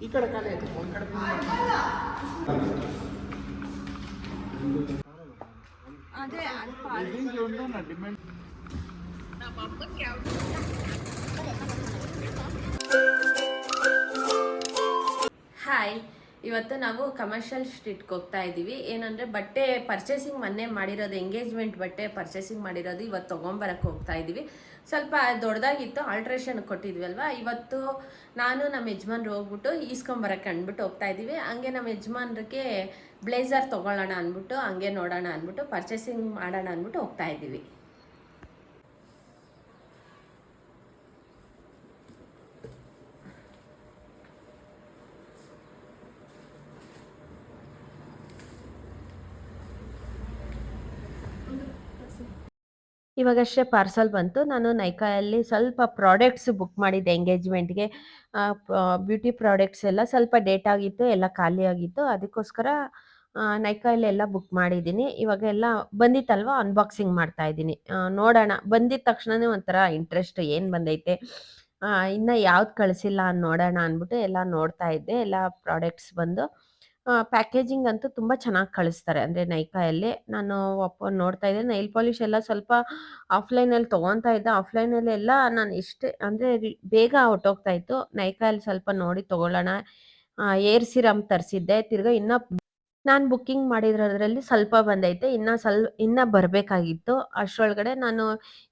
ಈ ಕಡೆ ಖಾಲಿ ಆಯ್ತು ಒಂದು ಕಡೆ ಅದೇ ಅಲ್ಪ ಡಿಮ್ಯಾಂಡ್ ಹಾಯ್, ಇವತ್ತು ನಾವು ಕಮರ್ಷಿಯಲ್ ಸ್ಟ್ರೀಟ್ಗೆ ಹೋಗ್ತಾ ಇದ್ದೀವಿ. ಏನಂದರೆ ಬಟ್ಟೆ ಪರ್ಚೇಸಿಂಗ್ ಮೊನ್ನೆ ಮಾಡಿರೋದು, ಎಂಗೇಜ್ಮೆಂಟ್ ಬಟ್ಟೆ ಪರ್ಚೇಸಿಂಗ್ ಮಾಡಿರೋದು ಇವತ್ತು ತೊಗೊಂಬರಕ್ಕೆ ಹೋಗ್ತಾ ಇದ್ದೀವಿ. ಸ್ವಲ್ಪ ದೊಡ್ಡದಾಗಿತ್ತು, ಆಲ್ಟ್ರೇಷನ್ ಕೊಟ್ಟಿದ್ವಿ ಅಲ್ವಾ. ಇವತ್ತು ನಾನು ನಮ್ಮ ಯಜಮಾನ್ರು ಹೋಗ್ಬಿಟ್ಟು ಈಸ್ಕೊಂಬರಕ್ಕೆ ಅಂದ್ಬಿಟ್ಟು ಹೋಗ್ತಾ ಇದ್ದೀವಿ. ಹಂಗೆ ನಮ್ಮ ಯಜಮಾನ್ರಿಗೆ ಬ್ಲೇಸರ್ ತೊಗೊಳ್ಳೋಣ ಅಂದ್ಬಿಟ್ಟು, ಹಂಗೆ ನೋಡೋಣ ಅಂದ್ಬಿಟ್ಟು ಪರ್ಚೇಸಿಂಗ್ ಮಾಡೋಣ ಅಂದ್ಬಿಟ್ಟು ಹೋಗ್ತಾ ಇದ್ದೀವಿ. ಇವಾಗಷ್ಟೇ ಪಾರ್ಸಲ್ ಬಂತು. ನಾನು ನೈಕಾಯಲ್ಲಿ ಸ್ವಲ್ಪ ಪ್ರಾಡಕ್ಟ್ಸ್ ಬುಕ್ ಮಾಡಿದ್ದೆ ಎಂಗೇಜ್ಮೆಂಟ್‌ಗೆ. ಬ್ಯೂಟಿ ಪ್ರಾಡಕ್ಟ್ಸ್ ಎಲ್ಲ ಸ್ವಲ್ಪ ಡೇಟ್ ಆಗಿತ್ತು, ಎಲ್ಲ ಖಾಲಿ ಆಗಿತ್ತು. ಅದಕ್ಕೋಸ್ಕರ ನೈಕಾಯಲ್ಲಿ ಎಲ್ಲ ಬುಕ್ ಮಾಡಿದ್ದೀನಿ. ಇವಾಗ ಎಲ್ಲ ಬಂದಿತ್ತಲ್ವಾ, ಅನ್ಬಾಕ್ಸಿಂಗ್ ಮಾಡ್ತಾ ಇದ್ದೀನಿ. ನೋಡೋಣ, ಬಂದಿದ ತಕ್ಷಣನೇ ಒಂಥರ ಇಂಟ್ರೆಸ್ಟ್ ಏನು ಬಂದೈತೆ, ಇನ್ನು ಯಾವ್ದು ಕಳಿಸಿಲ್ಲ ನೋಡೋಣ ಅಂದ್ಬಿಟ್ಟು ಎಲ್ಲ ನೋಡ್ತಾ ಇದ್ದೆ. ಎಲ್ಲ ಪ್ರಾಡಕ್ಟ್ಸ್ ಬಂದು ಪ್ಯಾಕೇಜಿಂಗ್ ಅಂತೂ ತುಂಬ ಚೆನ್ನಾಗಿ ಕಳಿಸ್ತಾರೆ. ಅಂದರೆ ನೈಕಾಯಲ್ಲಿ ನಾನು ನೋಡ್ತಾ ಇದ್ದೆ. ನೈಲ್ ಪಾಲಿಶ್ ಎಲ್ಲ ಸ್ವಲ್ಪ ಆಫ್‌ಲೈನಲ್ಲಿ ತೊಗೊತಾ ಇದ್ದೆ. ಆಫ್‌ಲೈನಲ್ಲಿ ಎಲ್ಲ ನಾನು ಎಷ್ಟೇ ಅಂದರೆ ಬೇಗ ಹೊರ್ಟೋಗ್ತಾ ಇತ್ತು. ನೈಕಾಯಲ್ಲಿ ಸ್ವಲ್ಪ ನೋಡಿ ತೊಗೊಳ್ಳೋಣ. ಏರ್ ಸಿರಮ್ ತರಿಸಿದ್ದೆ. ತಿರ್ಗಾ ಇನ್ನು ನಾನು ಬುಕ್ಕಿಂಗ್ ಮಾಡಿರೋದ್ರಲ್ಲಿ ಸ್ವಲ್ಪ ಬಂದೈತೆ. ಇನ್ನ ಬರಬೇಕಾಗಿತ್ತು. ಅಷ್ಟರೊಳಗಡೆ ನಾನು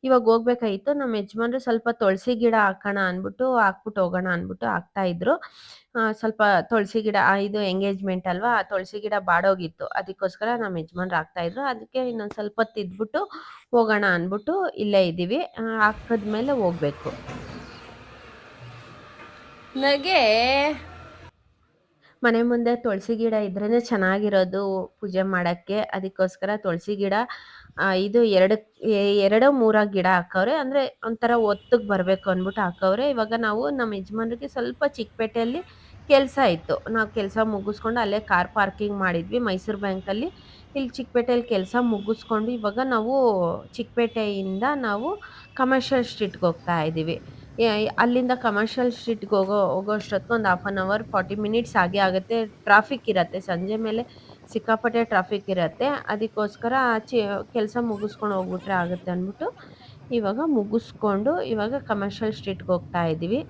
ಇವಾಗ ಹೋಗ್ಬೇಕಾಗಿತ್ತು. ನಮ್ಮ ಯಜಮಾನ್ರು ಸ್ವಲ್ಪ ತುಳಸಿ ಗಿಡ ಹಾಕೋಣ ಅಂದ್ಬಿಟ್ಟು, ಹಾಕ್ಬಿಟ್ಟು ಹೋಗೋಣ ಅಂದ್ಬಿಟ್ಟು ಹಾಕ್ತಾ ಇದ್ರು. ಸ್ವಲ್ಪ ತುಳಸಿ ಗಿಡ, ಇದು ಎಂಗೇಜ್ಮೆಂಟ್ ಅಲ್ವಾ, ತುಳಸಿ ಗಿಡ ಬಾಡೋಗಿತ್ತು. ಅದಕ್ಕೋಸ್ಕರ ನಮ್ಮ ಯಜಮಾನ್ರು ಹಾಕ್ತಾ ಇದ್ರು. ಅದಕ್ಕೆ ಇನ್ನೊಂದು ಸ್ವಲ್ಪ ಹೊತ್ತು ಇದ್ಬಿಟ್ಟು ಹೋಗೋಣ ಅಂದ್ಬಿಟ್ಟು ಇಲ್ಲೇ ಇದ್ದೀವಿ. ಹಾಕಿದ್ಮೇಲೆ ಹೋಗ್ಬೇಕು. ನಗೆ ಮನೆ ಮುಂದೆ ತುಳಸಿ ಗಿಡ ಇದ್ರೇನೆ ಚೆನ್ನಾಗಿರೋದು ಪೂಜೆ ಮಾಡಕ್ಕೆ. ಅದಕ್ಕೋಸ್ಕರ ತುಳಸಿ ಗಿಡ ಇದು 2 3 ಗಿಡ ಹಾಕವ್ರೆ. ಅಂದರೆ ಒಂಥರ ಒತ್ತಿಗೆ ಬರಬೇಕು ಅಂದ್ಬಿಟ್ಟು ಹಾಕವ್ರೆ. ಇವಾಗ ನಾವು ನಮ್ಮ ಯಜಮಾನ್ರಿಗೆ ಸ್ವಲ್ಪ ಚಿಕ್ಕಪೇಟೆಯಲ್ಲಿ ಕೆಲಸ ಇತ್ತು. ನಾವು ಕೆಲಸ ಮುಗಿಸ್ಕೊಂಡು ಅಲ್ಲೇ ಕಾರ್ ಪಾರ್ಕಿಂಗ್ ಮಾಡಿದ್ವಿ ಮೈಸೂರು ಬ್ಯಾಂಕಲ್ಲಿ. ಇಲ್ಲಿ ಚಿಕ್ಕಪೇಟೆಯಲ್ಲಿ ಕೆಲಸ ಮುಗಿಸ್ಕೊಂಡು ಇವಾಗ ನಾವು ಚಿಕ್ಕಪೇಟೆಯಿಂದ ನಾವು ಕಮರ್ಷಿಯಲ್ ಸ್ಟ್ರೀಟ್‌ಗೆ ಹೋಗ್ತಾ ಇದ್ದೀವಿ. ಅಲ್ಲಿಂದ ಕಮರ್ಷಿಯಲ್ ಸ್ಟ್ರೀಟ್‌ಗೆ ಹೋಗೋಷ್ಟೊತ್ತಿಗೆ ಒಂದು ಹಾಫ್ ಆನ್ ಅವರ್ 40 ಮಿನಿಟ್ಸ್ ಆಗೇ ಆಗುತ್ತೆ. ಟ್ರಾಫಿಕ್ ಇರತ್ತೆ. ಸಂಜೆ ಮೇಲೆ ಸಿಕ್ಕಾಪಟ್ಟೆ ಟ್ರಾಫಿಕ್ ಇರತ್ತೆ. ಅದಕ್ಕೋಸ್ಕರ ಕೆಲಸ ಮುಗಿಸ್ಕೊಂಡು ಹೋಗ್ಬಿಟ್ರೆ ಆಗುತ್ತೆ ಅಂದ್ಬಿಟ್ಟು ಇವಾಗ ಮುಗಿಸ್ಕೊಂಡು ಇವಾಗ ಕಮರ್ಷಿಯಲ್ ಸ್ಟ್ರೀಟ್‌ಗೆ ಹೋಗ್ತಾ ಇದ್ದೀವಿ.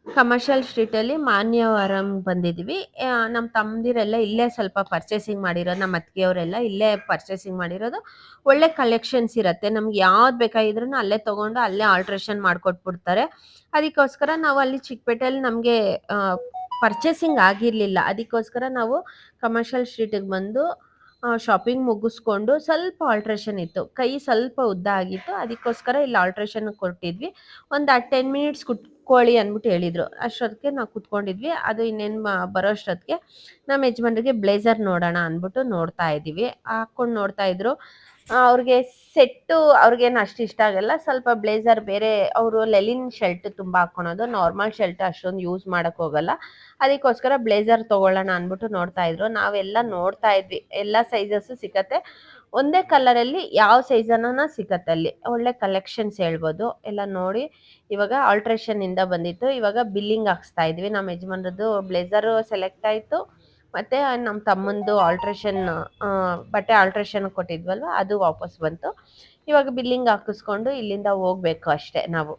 ಕಮರ್ಷಿಯಲ್ ಸ್ಟ್ರೀಟಲ್ಲಿ ಮಾನ್ಯವರಂ ಬಂದಿದ್ವಿ. ನಮ್ಮ ತಮ್ಮಂದಿರೆಲ್ಲ ಇಲ್ಲೇ ಸ್ವಲ್ಪ ಪರ್ಚೇಸಿಂಗ್ ಮಾಡಿರೋದು. ನಮ್ಮ ಅತ್ತಿಗೆಯವರೆಲ್ಲ ಇಲ್ಲೇ ಪರ್ಚೇಸಿಂಗ್ ಮಾಡಿರೋದು. ಒಳ್ಳೆ ಕಲೆಕ್ಷನ್ಸ್ ಇರತ್ತೆ. ನಮ್ಗೆ ಯಾವ್ದು ಬೇಕಾಗಿದ್ರೂ ಅಲ್ಲೇ ತಗೊಂಡು ಅಲ್ಲೇ ಆಲ್ಟ್ರೇಷನ್ ಮಾಡ್ಕೊಟ್ಬಿಡ್ತಾರೆ. ಅದಕ್ಕೋಸ್ಕರ ನಾವು ಅಲ್ಲಿ ಚಿಕ್ಕಪೇಟೆಯಲ್ಲಿ ನಮಗೆ ಪರ್ಚೇಸಿಂಗ್ ಆಗಿರಲಿಲ್ಲ. ಅದಕ್ಕೋಸ್ಕರ ನಾವು ಕಮರ್ಷಿಯಲ್ ಸ್ಟ್ರೀಟಿಗೆ ಬಂದು ಶಾಪಿಂಗ್ ಮುಗಿಸ್ಕೊಂಡು ಸ್ವಲ್ಪ ಆಲ್ಟ್ರೇಷನ್ ಇತ್ತು. ಕೈ ಸ್ವಲ್ಪ ಉದ್ದ ಆಗಿತ್ತು. ಅದಕ್ಕೋಸ್ಕರ ಇಲ್ಲಿ ಆಲ್ಟ್ರೇಷನ್‌ಗೆ ಕೊಟ್ಟಿದ್ವಿ. ಒಂದು 10 ಮಿನಿಟ್ಸ್ ಕುತ್ಕೊಳ್ಳಿ ಅಂದ್ಬಿಟ್ಟು ಹೇಳಿದ್ರು. ಅಷ್ಟೊತ್ತಿಗೆ ನಾವು ಕುತ್ಕೊಂಡಿದ್ವಿ. ಅದು ಇನ್ನೇನು ಬರೋ ಅಷ್ಟೊತ್ತಿಗೆ ನಮ್ಮ ಯಜಮಾನ್ರಿಗೆ ಬ್ಲೇಸರ್ ನೋಡೋಣ ಅಂದ್ಬಿಟ್ಟು ನೋಡ್ತಾ ಇದ್ದೀವಿ. ಹಾಕ್ಕೊಂಡು ನೋಡ್ತಾ ಇದ್ರು. ಅವ್ರಿಗೆ ಸೆಟ್ಟು ಅವ್ರಿಗೇನು ಅಷ್ಟು ಇಷ್ಟ ಆಗಲ್ಲ. ಸ್ವಲ್ಪ ಬ್ಲೇಸರ್ ಬೇರೆ, ಅವರು ಲೆನಿನ್ ಶರ್ಟ್ ತುಂಬ ಹಾಕ್ಕೊಳೋದು. ನಾರ್ಮಲ್ ಶರ್ಟ್ ಅಷ್ಟೊಂದು ಯೂಸ್ ಮಾಡಕ್ಕೆ ಹೋಗಲ್ಲ. ಅದಕ್ಕೋಸ್ಕರ ಬ್ಲೇಸರ್ ತೊಗೊಳ್ಳೋಣ ಅಂದ್ಬಿಟ್ಟು ನೋಡ್ತಾ ಇದ್ರು. ನಾವೆಲ್ಲ ನೋಡ್ತಾ ಇದ್ವಿ. ಎಲ್ಲ ಸೈಜಸ್ಸು ಸಿಕ್ಕತ್ತೆ. ಒಂದೇ ಕಲರಲ್ಲಿ ಯಾವ ಸೈಜನ್ನ ಸಿಕ್ಕತ್ತೆ ಅಲ್ಲಿ. ಒಳ್ಳೆ ಕಲೆಕ್ಷನ್ಸ್ ಹೇಳ್ಬೋದು. ಎಲ್ಲ ನೋಡಿ ಇವಾಗ ಆಲ್ಟ್ರೇಷನ್ನಿಂದ ಬಂದಿತ್ತು. ಇವಾಗ ಬಿಲ್ಲಿಂಗ್ ಹಾಕ್ಸ್ತಾ ಇದ್ವಿ. ನಮ್ಮ ಯಜಮಾನ್ರದ್ದು ಬ್ಲೇಸರು ಸೆಲೆಕ್ಟ್ ಆಯಿತು. ಮತ್ತು ನಮ್ಮ ತಮ್ಮಂದು ಆಲ್ಟ್ರೇಷನ್, ಬಟ್ಟೆ ಆಲ್ಟ್ರೇಷನ್‌ಗೆ ಕೊಟ್ಟಿದ್ವಲ್ವ, ಅದು ವಾಪಸ್ ಬಂತು. ಇವಾಗ ಬಿಲ್ಲಿಂಗ್ ಹಾಕಿಸ್ಕೊಂಡು ಇಲ್ಲಿಂದ ಹೋಗ್ಬೇಕು ಅಷ್ಟೇ ನಾವು.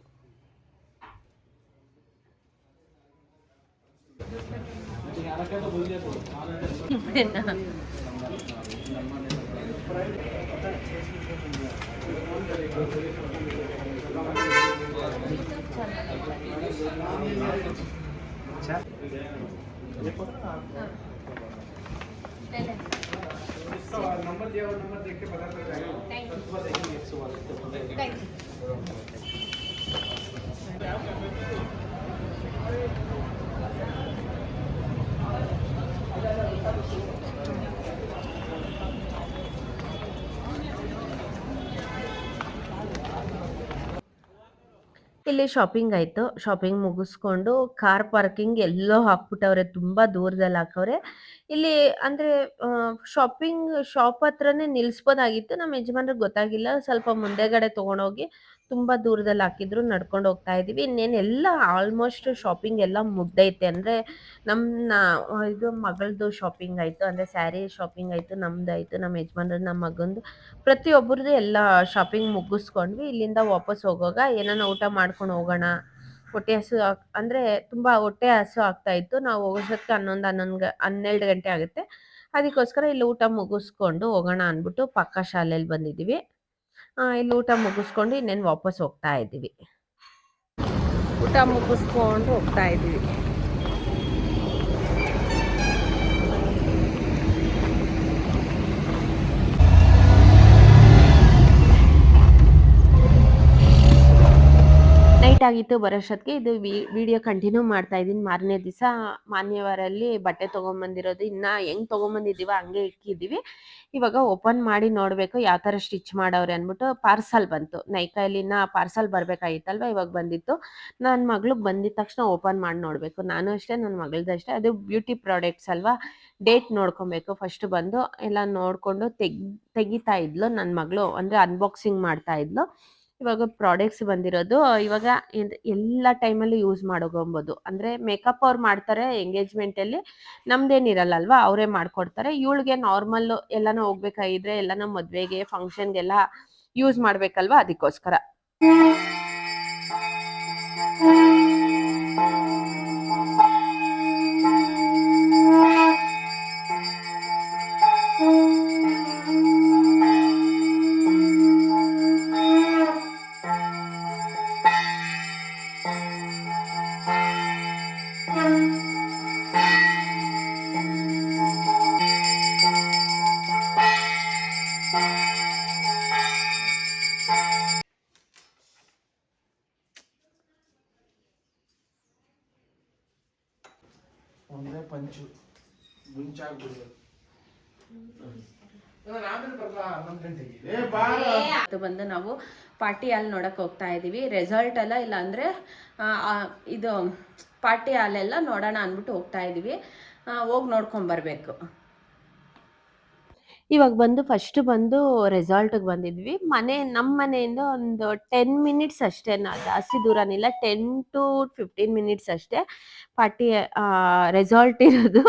नंबर दिया और नंबर देख के पता चल जाएगा। Thank you. ಇಲ್ಲಿ ಶಾಪಿಂಗ್ ಆಯಿತು. ಶಾಪಿಂಗ್ ಮುಗಿಸ್ಕೊಂಡು ಕಾರ್ ಪಾರ್ಕಿಂಗ್ ಎಲ್ಲೋ ಹಾಕ್ಬಿಟ್ಟವ್ರೆ. ತುಂಬ ದೂರದಲ್ಲಿ ಹಾಕವ್ರೆ. ಇಲ್ಲಿ ಅಂದರೆ ಶಾಪ್ ಹತ್ರನೇ ನಿಲ್ಲಿಸ್ಬೋದಾಗಿತ್ತು. ನಮ್ಮ ಯಜಮಾನ್ರಿಗೆ ಗೊತ್ತಾಗಿಲ್ಲ. ಸ್ವಲ್ಪ ಮುಂದೆಗಡೆ ತೊಗೊಂಡೋಗಿ ತುಂಬ ದೂರದಲ್ಲಿ ಹಾಕಿದ್ರು ನಡ್ಕೊಂಡು ಹೋಗ್ತಾ ಇದ್ದೀವಿ. ಇನ್ನೇನೆಲ್ಲ ಆಲ್ಮೋಸ್ಟ್ ಶಾಪಿಂಗ್ ಎಲ್ಲ ಮುಗ್ದೈತೆ. ಅಂದರೆ ನಮ್ಮ ಇದು ಮಗಳದ್ದು ಶಾಪಿಂಗ್ ಆಯಿತು, ಅಂದರೆ ಸ್ಯಾರಿ ಶಾಪಿಂಗ್ ಆಯಿತು, ನಮ್ಮದಾಯಿತು, ನಮ್ಮ ಯಜಮಾನ್ರದ್ದು, ನಮ್ಮ ಮಗಂದು, ಪ್ರತಿಯೊಬ್ಬರದ್ದು ಎಲ್ಲ ಶಾಪಿಂಗ್ ಮುಗಿಸ್ಕೊಂಡ್ವಿ. ಇಲ್ಲಿಂದ ವಾಪಸ್ ಹೋಗುವಾಗ ಏನಾನ ಊಟ ಮಾಡ್ಕೊಂಡು ಹೋಗೋಣ, ಹೊಟ್ಟೆ ಹಸು ಅಂದರೆ ತುಂಬ ಹೊಟ್ಟೆ ಹಸು ಆಗ್ತಾಯಿತ್ತು. ನಾವು ಹೋಗೋಷ್ಟೊತ್ತಿಗೆ 12 ಗಂಟೆ ಆಗುತ್ತೆ. ಅದಕ್ಕೋಸ್ಕರ ಇಲ್ಲಿ ಊಟ ಮುಗಿಸ್ಕೊಂಡು ಹೋಗೋಣ ಅಂದ್ಬಿಟ್ಟು ಪಕ್ಕ ಶಾಲೆಯಲ್ಲಿ ಬಂದಿದ್ದೀವಿ. ಇಲ್ಲಿ ಊಟ ಮುಗಿಸ್ಕೊಂಡು ಇನ್ನೇನು ವಾಪಸ್ ಹೋಗ್ತಾ ಇದ್ದೀವಿ. ಊಟ ಮುಗಿಸ್ಕೊಂಡು ಹೋಗ್ತಾ ಇದ್ದೀವಿ. ನೈಟ್ ಆಗಿತ್ತು ಬರೋಷ್ಟೊತ್ತಿಗೆ. ಇದು ವಿಡಿಯೋ ಕಂಟಿನ್ಯೂ ಮಾಡ್ತಾ ಇದ್ದೀನಿ. ಮಾರನೇ ದಿವಸ ಮಾನ್ಯವಾರಲ್ಲಿ ಬಟ್ಟೆ ತೊಗೊಂಬಂದಿರೋದು ಇನ್ನು ಹೆಂಗೆ ತೊಗೊಂಬಂದಿದ್ದೀವೋ ಹಂಗೆ ಇಕ್ಕಿದ್ದೀವಿ. ಇವಾಗ ಓಪನ್ ಮಾಡಿ ನೋಡಬೇಕು ಯಾವ ಥರ ಸ್ಟಿಚ್ ಮಾಡವ್ರೆ ಅಂದ್ಬಿಟ್ಟು. ಪಾರ್ಸಲ್ ಬಂತು, ನೈಕಾಯಲ್ಲಿನ ಪಾರ್ಸಲ್ ಬರಬೇಕಾಗಿತ್ತಲ್ವ, ಇವಾಗ ಬಂದಿತ್ತು. ನನ್ನ ಮಗಳಿಗೆ ಬಂದಿದ ತಕ್ಷಣ ಓಪನ್ ಮಾಡಿ ನೋಡಬೇಕು. ನಾನು ಅಷ್ಟೇ, ನನ್ನ ಮಗಳದ್ದು ಅಷ್ಟೇ. ಅದು ಬ್ಯೂಟಿ ಪ್ರಾಡಕ್ಟ್ಸ್ ಅಲ್ವಾ, ಡೇಟ್ ನೋಡ್ಕೊಬೇಕು. ಫಸ್ಟ್ ಬಂದು ಎಲ್ಲ ನೋಡಿಕೊಂಡು ತೆಗಿತಾ ಇದ್ಲು ನನ್ನ ಮಗಳು, ಅಂದರೆ ಅನ್ಬಾಕ್ಸಿಂಗ್ ಮಾಡ್ತಾ ಇದ್ಲು. ಇವಾಗ ಪ್ರಾಡಕ್ಟ್ಸ್ ಬಂದಿರೋದು. ಇವಾಗ ಎಲ್ಲ ಟೈಮಲ್ಲೂ ಯೂಸ್ ಮಾಡ್ಕೊಬೋದು. ಅಂದರೆ ಮೇಕಪ್ ಅವ್ರು ಮಾಡ್ತಾರೆ ಎಂಗೇಜ್ಮೆಂಟಲ್ಲಿ, ನಮ್ದೇನಿರಲ್ಲ ಅಲ್ವಾ, ಅವರೇ ಮಾಡಿಕೊಡ್ತಾರೆ. ಇವಳಿಗೆ ನಾರ್ಮಲ್ಲು ಎಲ್ಲನೂ ಹೋಗ್ಬೇಕಾಗಿದ್ರೆ, ಎಲ್ಲನೂ ಮದುವೆಗೆ ಫಂಕ್ಷನ್ಗೆಲ್ಲ ಯೂಸ್ ಮಾಡಬೇಕಲ್ವಾ, ಅದಕ್ಕೋಸ್ಕರ. ಒಂದೇ ಪಂಚು ಮುಂಚಾಗ್ಬಿಡೋದು. ಬಂದು ನಾವು ಪಾರ್ಟಿ ಹಾಲ್ ನೋಡಕ್ ಹೋಗ್ತಾ ಇದೀವಿ. ರೆಸಾರ್ಟ್ ಅಲ್ಲ, ಇಲ್ಲ ಅಂದ್ರೆ ಇದು ಪಾರ್ಟಿ ಹಾಲೆಲ್ಲ ನೋಡೋಣ ಅಂದ್ಬಿಟ್ಟು ಹೋಗ್ತಾ ಇದೀವಿ. ಹೋಗಿ ನೋಡ್ಕೊಂಡ್ ಬರ್ಬೇಕು. ಇವಾಗ ಬಂದು ಫಸ್ಟ್ ಬಂದು ರೆಸಾರ್ಟ್ಗೆ ಬಂದಿದ್ವಿ. ನಮ್ಮ ಮನೆಯಿಂದ ಒಂದು 10 ಮಿನಿಟ್ಸ್ ಅಷ್ಟೇ, ಜಾಸ್ತಿ ದೂರನಿಲ್ಲ, 10 to 15 ಮಿನಿಟ್ಸ್ ಅಷ್ಟೇ ಪಾರ್ಟಿ ರೆಸಾರ್ಟ್ ಇರೋದು.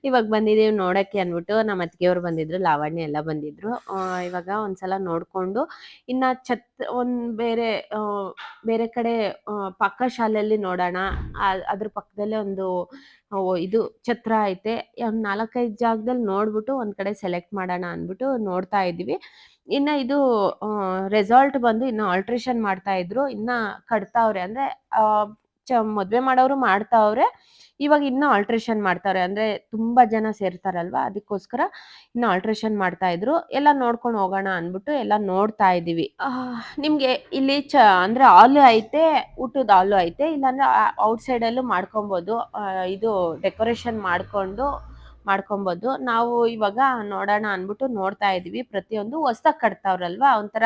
ಇವಾಗ ಬಂದಿದ್ದೀವಿ ನೋಡೋಕ್ಕೆ ಅಂದ್ಬಿಟ್ಟು. ನಮ್ಮ ಅತ್ತಿಗೆಯವ್ರು ಬಂದಿದ್ರು, ಲಾವಣ್ಯ ಎಲ್ಲ ಬಂದಿದ್ರು. ಇವಾಗ ಒಂದ್ಸಲ ನೋಡಿಕೊಂಡು ಇನ್ನು ಬೇರೆ ಕಡೆ ಪಕ್ಕ ಶಾಲೆಯಲ್ಲಿ ನೋಡೋಣ. ಅದ್ರ ಪಕ್ಕದಲ್ಲೇ ಒಂದು ಇದು ಛತ್ರ ಐತೆ. ಒಂದು 4-5 ಜಾಗದಲ್ಲಿ ನೋಡ್ಬಿಟ್ಟು ಒಂದು ಕಡೆ ಸೆಲೆಕ್ಟ್ ಮಾಡೋಣ ಅಂದ್ಬಿಟ್ಟು ನೋಡ್ತಾ ಇದ್ದೀವಿ. ಇನ್ನು ಇದು ರೆಸಾರ್ಟ್ ಬಂದು ಇನ್ನು ಆಲ್ಟ್ರೇಷನ್ ಮಾಡ್ತಾ ಇದ್ರು, ಇನ್ನು ಕಟ್ತಾವ್ರೆ. ಅಂದರೆ ಮದುವೆ ಮಾಡೋರು ಮಾಡ್ತಾವ್ರೆ, ಇವಾಗ ಇನ್ನೂ ಆಲ್ಟ್ರೇಷನ್ ಮಾಡ್ತಾವ್ರೆ. ಅಂದರೆ ತುಂಬ ಜನ ಸೇರ್ತಾರಲ್ವ, ಅದಕ್ಕೋಸ್ಕರ ಇನ್ನು ಆಲ್ಟ್ರೇಷನ್ ಮಾಡ್ತಾ ಇದ್ರು. ಎಲ್ಲ ನೋಡ್ಕೊಂಡು ಹೋಗೋಣ ಅಂದ್ಬಿಟ್ಟು ಎಲ್ಲ ನೋಡ್ತಾ ಇದ್ದೀವಿ. ನಿಮಗೆ ಇಲ್ಲಿ ಅಂದರೆ ಹಾಲು ಐತೆ, ಊಟದ ಹಾಲು ಐತೆ, ಇಲ್ಲಾಂದ್ರೆ ಔಟ್ಸೈಡಲ್ಲೂ ಮಾಡ್ಕೊಬೋದು. ಇದು ಡೆಕೋರೇಷನ್ ಮಾಡ್ಕೊಬೋದು. ನಾವು ಇವಾಗ ನೋಡೋಣ ಅಂದ್ಬಿಟ್ಟು ನೋಡ್ತಾ ಇದ್ದೀವಿ. ಪ್ರತಿಯೊಂದು ಹೊಸ್ದಾಗಿ ಕಟ್ತಾವ್ರಲ್ವ, ಒಂಥರ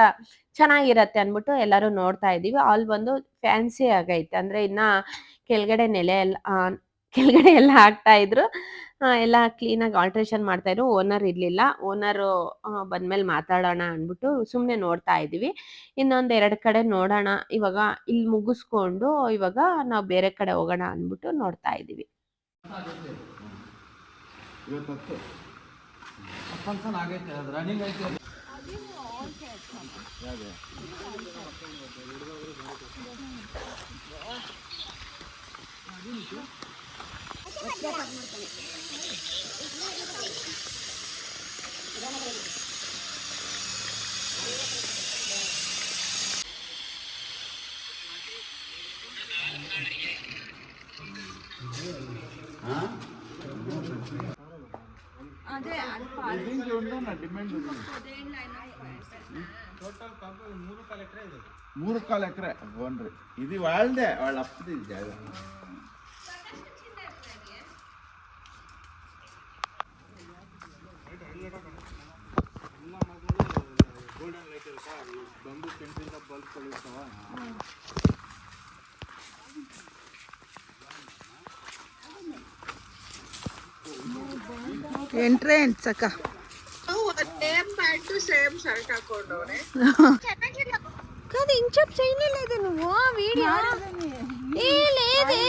ಚೆನ್ನಾಗಿರತ್ತೆ ಅಂದ್ಬಿಟ್ಟು ಎಲ್ಲರೂ ನೋಡ್ತಾ ಇದ್ದೀವಿ. ಹಾಲ್ ಬಂದು ಫ್ಯಾನ್ಸಿ ಆಗೈತೆ. ಅಂದರೆ ಇನ್ನು ಕೆಳಗಡೆ ಎಲ್ಲ ಹಾಕ್ತಾ ಇದ್ರು, ಎಲ್ಲ ಕ್ಲೀನಾಗಿ ಆಲ್ಟ್ರೇಷನ್ ಮಾಡ್ತಾ ಇದ್ರು. ಓನರ್ ಇರಲಿಲ್ಲ, ಓನರು ಬಂದ್ಮೇಲೆ ಮಾತಾಡೋಣ ಅಂದ್ಬಿಟ್ಟು ಸುಮ್ಮನೆ ನೋಡ್ತಾ ಇದ್ದೀವಿ. ಇನ್ನೊಂದು 2 ಕಡೆ ನೋಡೋಣ. ಇವಾಗ ಇಲ್ಲಿ ಮುಗಿಸ್ಕೊಂಡು ಇವಾಗ ನಾವು ಬೇರೆ ಕಡೆ ಹೋಗೋಣ ಅಂದ್ಬಿಟ್ಟು ನೋಡ್ತಾ ಇದ್ದೀವಿ. ಫಂಕ್ಷನ್ ಆಗೈತೆ, ಅದು ರನ್ನಿಂಗ್ ಐತೆ. ಅದೇ ಡಿಮ್ಯಾಂಡ್ 3.25 ಎಕರೆ ಬೋನ್ರಿ. ಇದು ವಾಳ್ದೆ ಅವಳ ಅಪ್ಪದ ಜಾಗ. ಗೋಲ್ಡನ್ ಲೈಟ್ ಇರುತ್ತಾ, ಬಂದು ಕೆಂಪಿಂದ ಬಲ್ಬ್ಗಳು ಇರ್ತಾವ. ಎಂಟ್ರೆನ್ಸ್ ಅಕ್ಕ. ಸೇಮ್ ಪ್ಯಾಂಟು ಸೇಮ್ ಶರ್ಟ್ ಹಾಕೊಂಡವ್ರೆ. ಕದಿ ఇంచప్ చేయలేదు నువ్వు వీడియో ఏ లేదే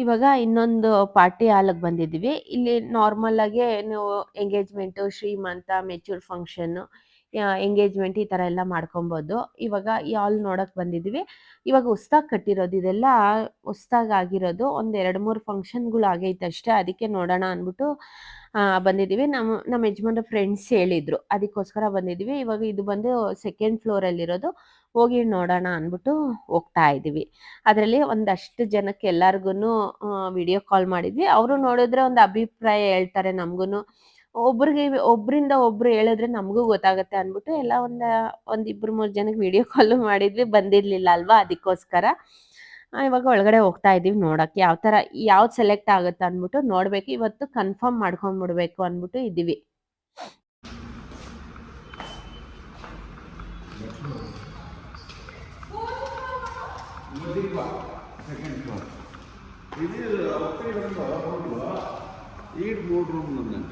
ಇವಾಗ ಇನ್ನೊಂದು ಪಾರ್ಟಿ ಹಾಲ್ಗೆ ಬಂದಿದ್ದೀವಿ. ಇಲ್ಲಿ ನಾರ್ಮಲ್ ಆಗಿ ನೀವು ಎಂಗೇಜ್ಮೆಂಟು, ಶ್ರೀಮಂತ, ಮೆಚೂರ್ ಫಂಕ್ಷನ್ನು, ಎಂಗೇಜ್ಮೆಂಟ್ ಈ ಥರ ಎಲ್ಲ ಮಾಡ್ಕೊಬೋದು. ಇವಾಗ ಈ ಹಾಲ್ ನೋಡಕ್ಕೆ ಬಂದಿದ್ದೀವಿ. ಇವಾಗ ಹೊಸ್ದಾಗಿ ಕಟ್ಟಿರೋದು ಇದೆಲ್ಲ, ಹೊಸ್ದಾಗಿ ಆಗಿರೋದು. ಒಂದು 2-3 ಫಂಕ್ಷನ್ಗಳು ಆಗೈತೆ ಅಷ್ಟೇ. ಅದಕ್ಕೆ ನೋಡೋಣ ಅಂದ್ಬಿಟ್ಟು ಬಂದಿದ್ದೀವಿ. ನಮ್ಮ ಯಜಮಾನ್ರ ಫ್ರೆಂಡ್ಸ್ ಹೇಳಿದ್ರು, ಅದಕ್ಕೋಸ್ಕರ ಬಂದಿದ್ದೀವಿ. ಇವಾಗ ಇದು ಬಂದು 2nd ಫ್ಲೋರಲ್ಲಿರೋದು. ಹೋಗಿ ನೋಡೋಣ ಅಂದ್ಬಿಟ್ಟು ಹೋಗ್ತಾ ಇದ್ದೀವಿ. ಅದರಲ್ಲಿ ಒಂದಷ್ಟು ಜನಕ್ಕೆ ಎಲ್ಲರಿಗೂ ವಿಡಿಯೋ ಕಾಲ್ ಮಾಡಿದ್ವಿ. ಅವರು ನೋಡಿದ್ರೆ ಒಂದು ಅಭಿಪ್ರಾಯ ಹೇಳ್ತಾರೆ ನಮಗೂ. ಒಬ್ಬರಿಂದ ಒಬ್ರು ಹೇಳಿದ್ರೆ ನಮಗೂ ಗೊತ್ತಾಗುತ್ತೆ ಅಂದ್ಬಿಟ್ಟು ಎಲ್ಲ ಒಂದು 2-3 ಜನಕ್ಕೆ ವಿಡಿಯೋ ಕಾಲು ಮಾಡಿದ್ವಿ. ಬಂದಿರಲಿಲ್ಲ ಅಲ್ವಾ, ಅದಕ್ಕೋಸ್ಕರ ಇವಾಗ ಒಳಗಡೆ ಹೋಗ್ತಾ ಇದ್ದೀವಿ ನೋಡೋಕ್ಕೆ ಯಾವ್ದು ಸೆಲೆಕ್ಟ್ ಆಗುತ್ತೆ ಅಂದ್ಬಿಟ್ಟು ನೋಡಬೇಕು. ಇವತ್ತು ಕನ್ಫರ್ಮ್ ಮಾಡ್ಕೊಂಡ್ಬಿಡ್ಬೇಕು ಅಂದ್ಬಿಟ್ಟು ಇದ್ದೀವಿ. ఇది ఒకటి రెండు రూమ్లో ఈ 3 రూమ్లు ఉందంట.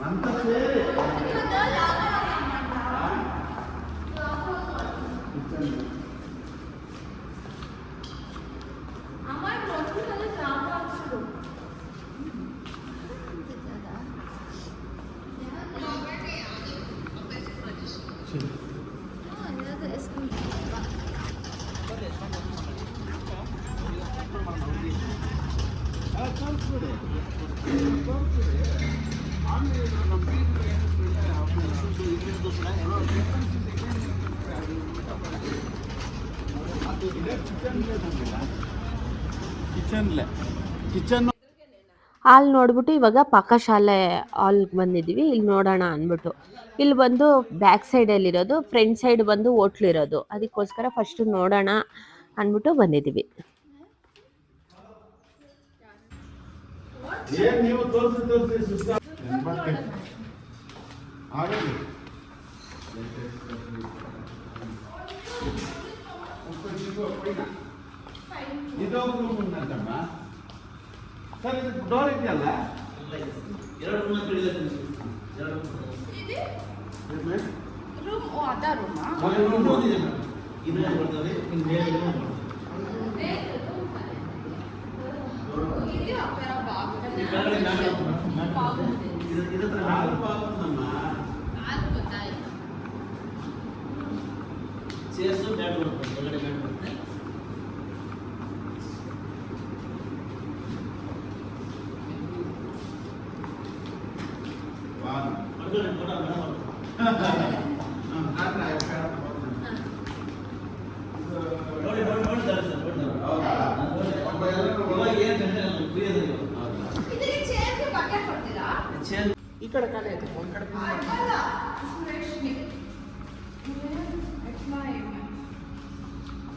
అంత సేరే ಕಿಚನ್ ಹಾಲ್ ನೋಡ್ಬಿಟ್ಟು ಇವಾಗ ಪಾಕಶಾಲೆ ಹಾಲ್ಗೆ ಬಂದಿದ್ದೀವಿ. ಇಲ್ಲಿ ನೋಡೋಣ ಅಂದ್ಬಿಟ್ಟು ಇಲ್ಲಿ ಬಂದು ಬ್ಯಾಕ್ ಸೈಡಲ್ಲಿರೋದು, ಫ್ರಂಟ್ ಸೈಡ್ ಬಂದು ಹೋಟ್ಲಿರೋದು. ಅದಕ್ಕೋಸ್ಕರ ಫಸ್ಟು ನೋಡೋಣ ಅಂದ್ಬಿಟ್ಟು ಬಂದಿದ್ದೀವಿ. ನೀವು ತೋರಿಸಿ ಇದೊಂದು ರೂಮ್ ಉಂಟಮ್ಮ ಸರ್. ಇದು ಡೋರ್ ಇದೆಯಲ್ಲ, 2 ರೂಮ್ ಚೇರ್ಸು ಬ್ಯಾಡ್ ಬರುತ್ತೆ, ಒಳಗಡೆ ಬ್ಯಾಡ್ ಬರುತ್ತೆ. ಈ ಕಡೆ ಖಾಲಿ ಆಯ್ತು, ಒಂದು ಕಡೆ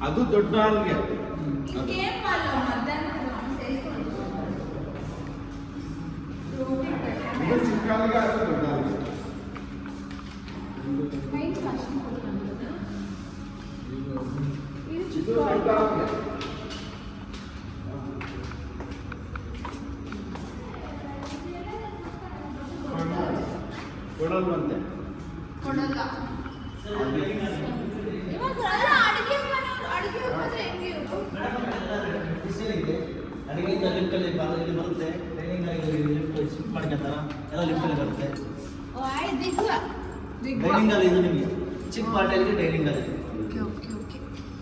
ಅದು ದೊಡ್ಡ ಹಾಲ್ಗೆ ಇದು ಚಿಕ್ಕ ಹಾಲ್ಗೆ, ಅದು ದೊಡ್ಡ ಹಾಲ್ಗೆ. ಇದು ದೊಡ್ಡ ಹಾಲ್ಗೆ ಕೊಡಲ್ವಂತೆ. ಕೊಡಲ್ಲ. ಅಡಿಗೆಯಿಂದ ಲಿಫ್ಟಲ್ಲಿ ಬರುತ್ತೆ, ಟ್ರೈನಿಂಗ್ ಆಗಿ ಶಿಫ್ಟ್ ಮಾಡ್ಕೊತಾರ ಎಲ್ಲ ಲಿಫ್ಟಲ್ಲಿ ಬರುತ್ತೆ. ಡೈನಿಂಗ್ ಅಲ್ಲಿ ಇದು ನಿಮಗೆ ಚಿಕ್ಕ ಪಾರ್ಟಲ್ಲಿ ಡೈನಿಂಗ್ ಅಲ್ಲಿ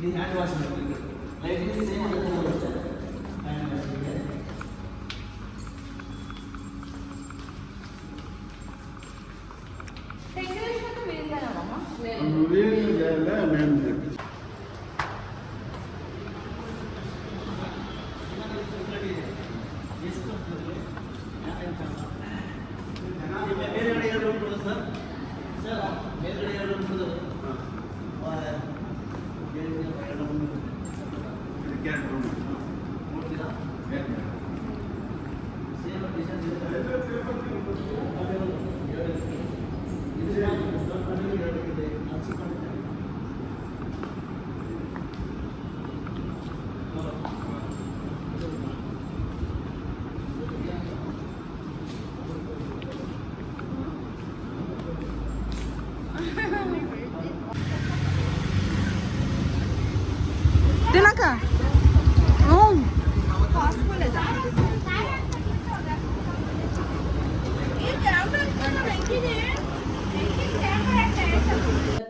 ಇದು ಹ್ಯಾಂಡ್ ವಾಶ್ ಮಾಡಬೇಕು. ಲೈಟ್ಲಿ ಸೇಮ್ ಅದೇ ಥರ ಬರುತ್ತೆ ಹ್ಯಾಂಡ್ ವಾಶಿಗೆ. ಮೇಲ್ಗಡೆ 2 ರೂಮ್ ಕೊಡೋದು ಸರ್. ಸರ್ ಮೇಲ್ಗಡೆ 2 ರೂಮ್ ಕೊಡೋದು. ನೋಡ್ತೀರಾ ಸೇಮ್ ಡಿಸೈನ್ ಇದೆ. ತಿನ್ನಕ ಹ್ಞೂ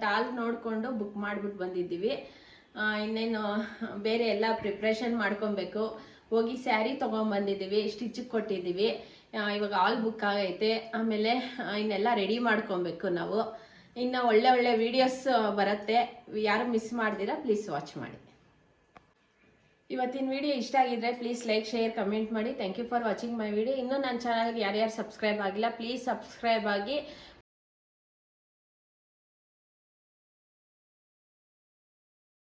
ತಾಲ್ ನೋಡಿಕೊಂಡು ಬುಕ್ ಮಾಡಿಬಿಟ್ಟು ಬಂದಿದ್ದೀವಿ. ಇನ್ನೇನು ಬೇರೆ ಎಲ್ಲ ಪ್ರಿಪ್ರೇಷನ್ ಮಾಡ್ಕೊಬೇಕು. ಹೋಗಿ ಸ್ಯಾರಿ ತೊಗೊಂಬಂದಿದ್ದೀವಿ, ಸ್ಟಿಚ್ಗೆ ಕೊಟ್ಟಿದ್ದೀವಿ. ಇವಾಗ ಆಲ್ ಬುಕ್ ಆಗೈತೆ. ಆಮೇಲೆ ಇನ್ನೆಲ್ಲ ರೆಡಿ ಮಾಡ್ಕೊಬೇಕು ನಾವು. ಇನ್ನು ಒಳ್ಳೆ ಒಳ್ಳೆ ವೀಡಿಯೋಸ್ ಬರುತ್ತೆ, ಯಾರು ಮಿಸ್ ಮಾಡ್ದಿರಾ ಪ್ಲೀಸ್ ವಾಚ್ ಮಾಡಿ. ಇವತ್ತಿನ ವಿಡಿಯೋ ಇಷ್ಟ ಆಗಿದ್ರೆ ಪ್ಲೀಸ್ ಲೈಕ್ ಶೇರ್ ಕಮೆಂಟ್ ಮಾಡಿ. Thank you for watching my video. ಇನ್ನೂ ನನ್ನ ಚಾನಲ್ಗೆ ಯಾರ್ಯಾರು ಸಬ್ಸ್ಕ್ರೈಬ್ ಆಗಿಲ್ಲ ಪ್ಲೀಸ್ ಸಬ್ಸ್ಕ್ರೈಬ್ ಆಗಿ